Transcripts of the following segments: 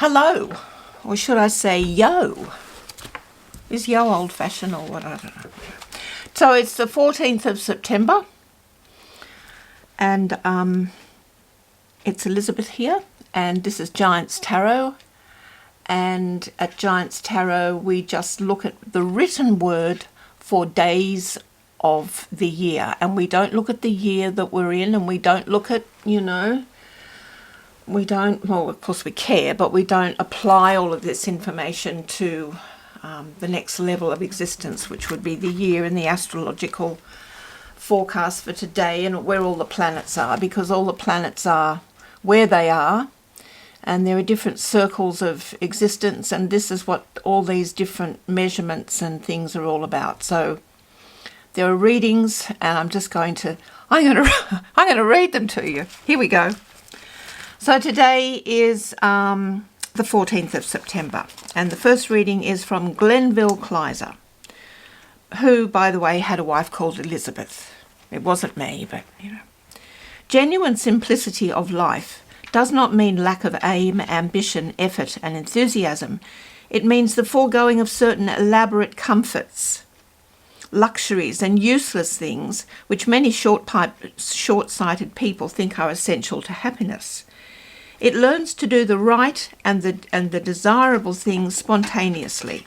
Hello, or should I say yo? Is yo old-fashioned or what? I don't know. So it's the 14th of September, and it's Elizabeth here, and this is Giant's Tarot. And at Giant's Tarot, we just look at the written word for days of the year, and we don't look at the year that we're in, and we don't look at, well, of course we care, but we don't apply all of this information to the next level of existence, which would be the year in the astrological forecast for today and where all the planets are, because all the planets are where they are, and there are different circles of existence, and this is what all these different measurements and things are all about. So there are readings, and I'm going to read them to you. Here we go. So today is the 14th of September, and the first reading is from Glenville, Kleiser, who, by the way, had a wife called Elizabeth. It wasn't me, but, Genuine simplicity of life does not mean lack of aim, ambition, effort, and enthusiasm. It means the foregoing of certain elaborate comforts, luxuries, and useless things which many short-sighted people think are essential to happiness. It learns to do the right and the desirable things spontaneously.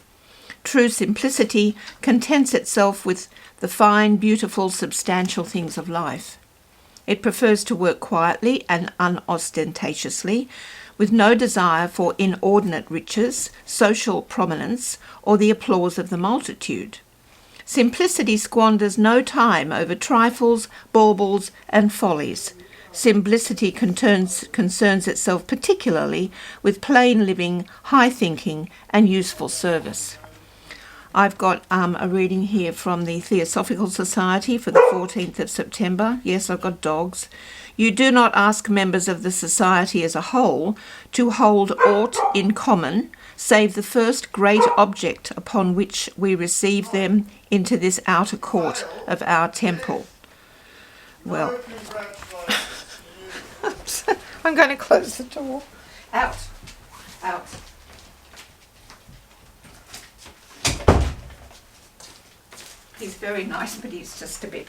True simplicity contents itself with the fine, beautiful, substantial things of life. It prefers to work quietly and unostentatiously, with no desire for inordinate riches, social prominence, or the applause of the multitude. Simplicity squanders no time over trifles, baubles, and follies. Simplicity concerns itself particularly with plain living, high thinking, and useful service. I've got a reading here from the Theosophical Society for the 14th of September. Yes, I've got dogs. You do not ask members of the society as a whole to hold aught in common, save the first great object upon which we receive them into this outer court of our temple. Well, I'm going to close the door. Out. He's very nice, but he's just a bit,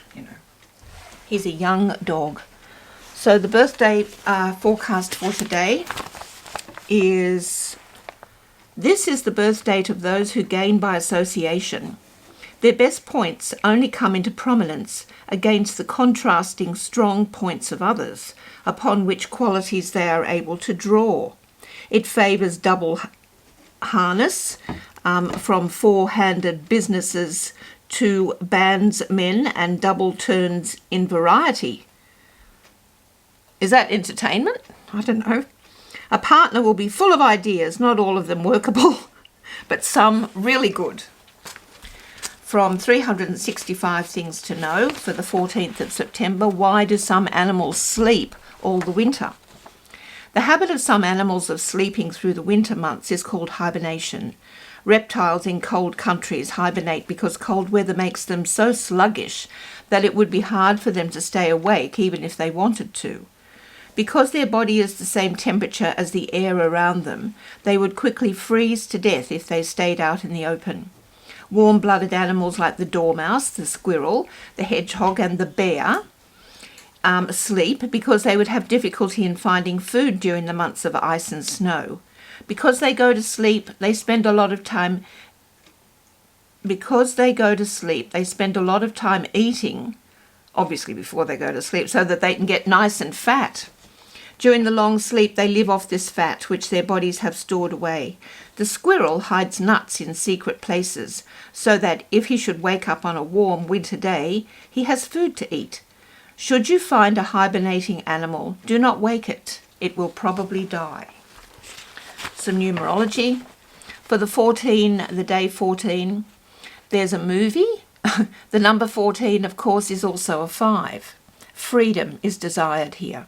He's a young dog. So the birthday forecast for today is, this is the birth date of those who gain by association. Their best points only come into prominence against the contrasting strong points of others, upon which qualities they are able to draw. It favours double harness, from four-handed businesses to bandsmen, and double turns in variety. Is that entertainment? I don't know. A partner will be full of ideas, not all of them workable, but some really good. From 365 Things to Know for the 14th of September, why do some animals sleep all the winter? The habit of some animals of sleeping through the winter months is called hibernation. Reptiles in cold countries hibernate because cold weather makes them so sluggish that it would be hard for them to stay awake even if they wanted to. Because their body is the same temperature as the air around them, they would quickly freeze to death if they stayed out in the open. Warm-blooded animals like the dormouse, the squirrel, the hedgehog, and the bear sleep because they would have difficulty in finding food during the months of ice and snow. Because they go to sleep, they spend a lot of time eating, obviously before they go to sleep, so that they can get nice and fat. During the long sleep, they live off this fat, which their bodies have stored away. The squirrel hides nuts in secret places, so that if he should wake up on a warm winter day, he has food to eat. Should you find a hibernating animal, do not wake it. It will probably die. Some numerology. For the day 14, there's a movie. The number 14, of course, is also a 5. Freedom is desired here.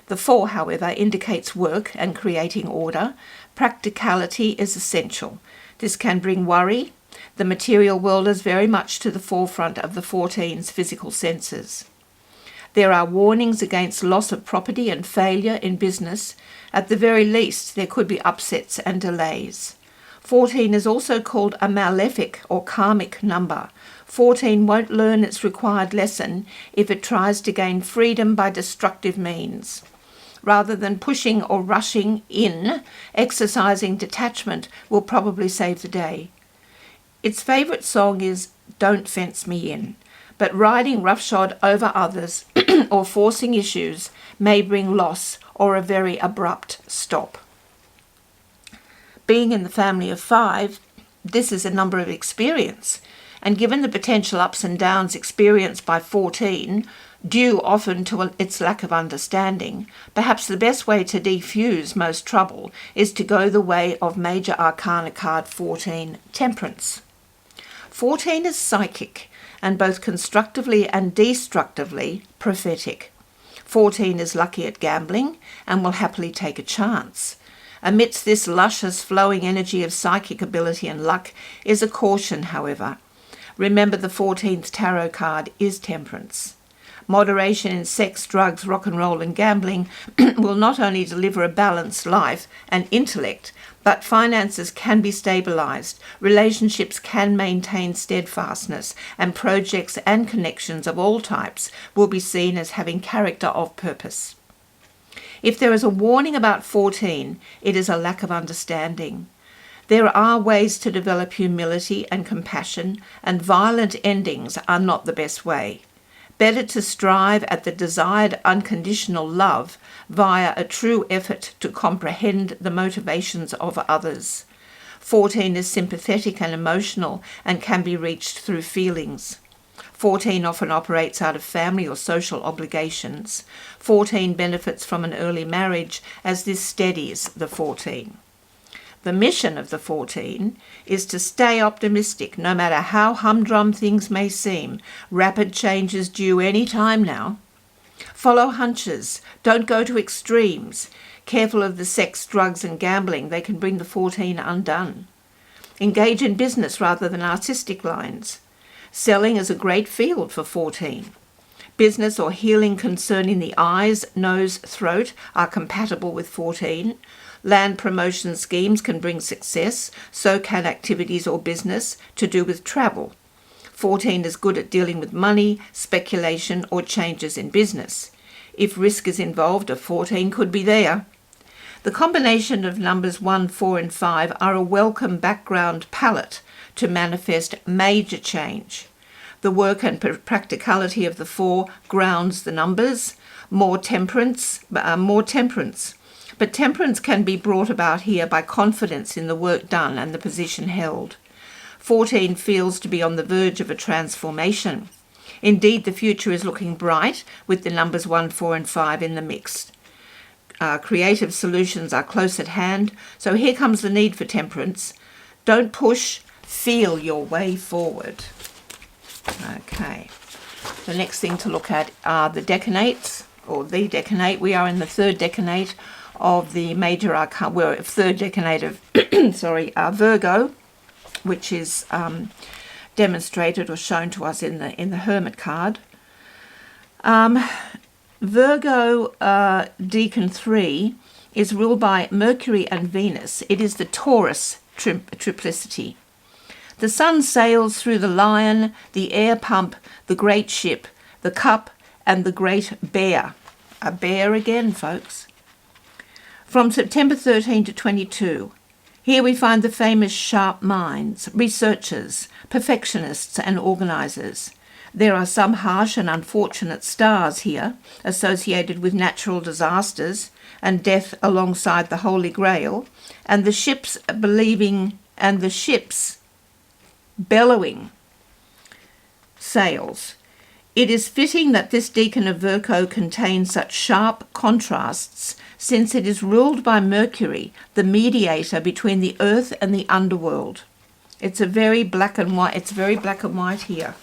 The 4, however, indicates work and creating order. Practicality is essential. This can bring worry. The material world is very much to the forefront of the 14's physical senses. There are warnings against loss of property and failure in business. At the very least, there could be upsets and delays. 14 is also called a malefic or karmic number. 14 won't learn its required lesson if it tries to gain freedom by destructive means. Rather than pushing or rushing in, exercising detachment will probably save the day. Its favourite song is Don't Fence Me In, but riding roughshod over others or forcing issues may bring loss or a very abrupt stop. Being in the family of 5, this is a number of experience, and given the potential ups and downs experienced by 14, due often to its lack of understanding, perhaps the best way to defuse most trouble is to go the way of Major Arcana card 14, Temperance. 14 is psychic and both constructively and destructively prophetic. 14 is lucky at gambling and will happily take a chance. Amidst this luscious flowing energy of psychic ability and luck is a caution, however. Remember, the 14th tarot card is Temperance. Moderation in sex, drugs, rock and roll and gambling will not only deliver a balanced life and intellect, but finances can be stabilised, relationships can maintain steadfastness, and projects and connections of all types will be seen as having character of purpose. If there is a warning about 14, it is a lack of understanding. There are ways to develop humility and compassion, and violent endings are not the best way. Better to strive at the desired unconditional love via a true effort to comprehend the motivations of others. 14 is sympathetic and emotional and can be reached through feelings. 14 often operates out of family or social obligations. 14 benefits from an early marriage as this steadies the 14. The mission of the 14 is to stay optimistic no matter how humdrum things may seem. Rapid change is due any time now. Follow hunches. Don't go to extremes. Careful of the sex, drugs and gambling. They can bring the 14 undone. Engage in business rather than artistic lines. Selling is a great field for 14. Business or healing concerning the eyes, nose, throat are compatible with 14. Land promotion schemes can bring success, so can activities or business to do with travel. 14 is good at dealing with money, speculation or changes in business. If risk is involved, a 14 could be there. The combination of numbers 1, 4 and 5 are a welcome background palette to manifest major change. The work and practicality of the 4 grounds the numbers, more temperance. But temperance can be brought about here by confidence in the work done and the position held. 14 feels to be on the verge of a transformation. Indeed, the future is looking bright with the numbers 1, 4 and 5 in the mix. Creative solutions are close at hand, so here comes the need for temperance. Don't push, feel your way forward. Okay, the next thing to look at are the decanates, or the decanate. We are in the third decanate of the major arcana, well, third decanate of Virgo, which is demonstrated or shown to us in the Hermit card. Virgo Decan 3 is ruled by Mercury and Venus. It is the Taurus triplicity. The sun sails through the lion, the air pump, the great ship, the cup, and the great bear. A bear again, folks. From September 13 to 22, here we find the famous sharp minds, researchers, perfectionists, and organisers. There are some harsh and unfortunate stars here, associated with natural disasters and death alongside the Holy Grail, and the ships bellowing sails. It is fitting that this decan of Virgo contains such sharp contrasts, since it is ruled by Mercury, the mediator between the earth and the underworld. It's very black and white here.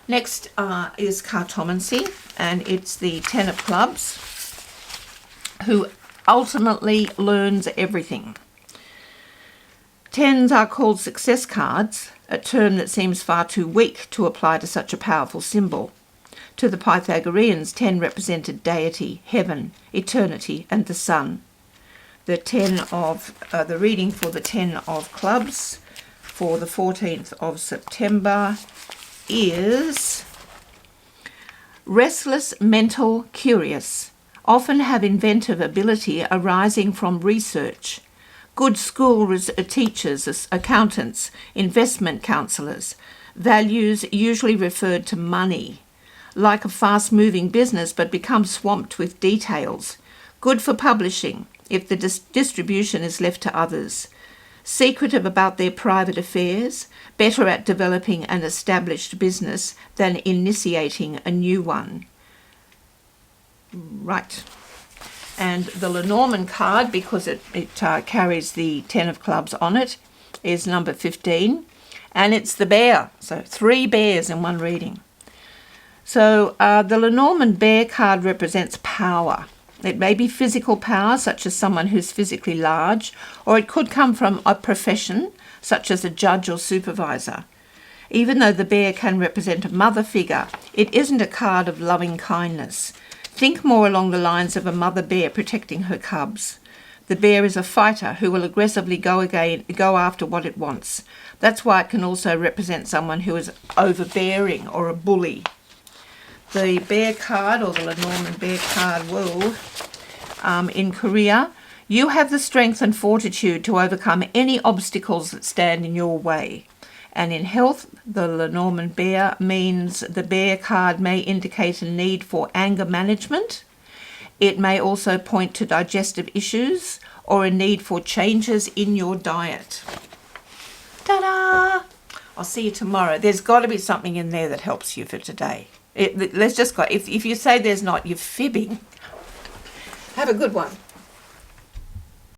Next is Cartomancy, and it's the 10 of clubs, who ultimately learns everything. 10s are called success cards, a term that seems far too weak to apply to such a powerful symbol. To the Pythagoreans, 10 represented deity, heaven, eternity, and the sun. The reading for the 10 of clubs for the 14th of September is restless, mental, curious, often have inventive ability arising from research. Good school teachers, accountants, investment counsellors. Values usually referred to money. Like a fast-moving business but become swamped with details. Good for publishing if the distribution is left to others. Secretive about their private affairs, better at developing an established business than initiating a new one. Right. And the Lenormand card, because it carries the 10 of clubs on it, is number 15. And it's the bear. So 3 bears in one reading. So the Lenormand bear card represents power. It may be physical power, such as someone who's physically large, or it could come from a profession, such as a judge or supervisor. Even though the bear can represent a mother figure, it isn't a card of loving kindness. Think more along the lines of a mother bear protecting her cubs. The bear is a fighter who will aggressively go after what it wants. That's why it can also represent someone who is overbearing or a bully. The bear card, or the Lenormand bear card, will, in career, you have the strength and fortitude to overcome any obstacles that stand in your way. And in health, the Lenormand bear means the bear card may indicate a need for anger management. It may also point to digestive issues or a need for changes in your diet. Ta-da! I'll see you tomorrow. There's got to be something in there that helps you for today. Let's just go. If you say there's not, you're fibbing. Have a good one.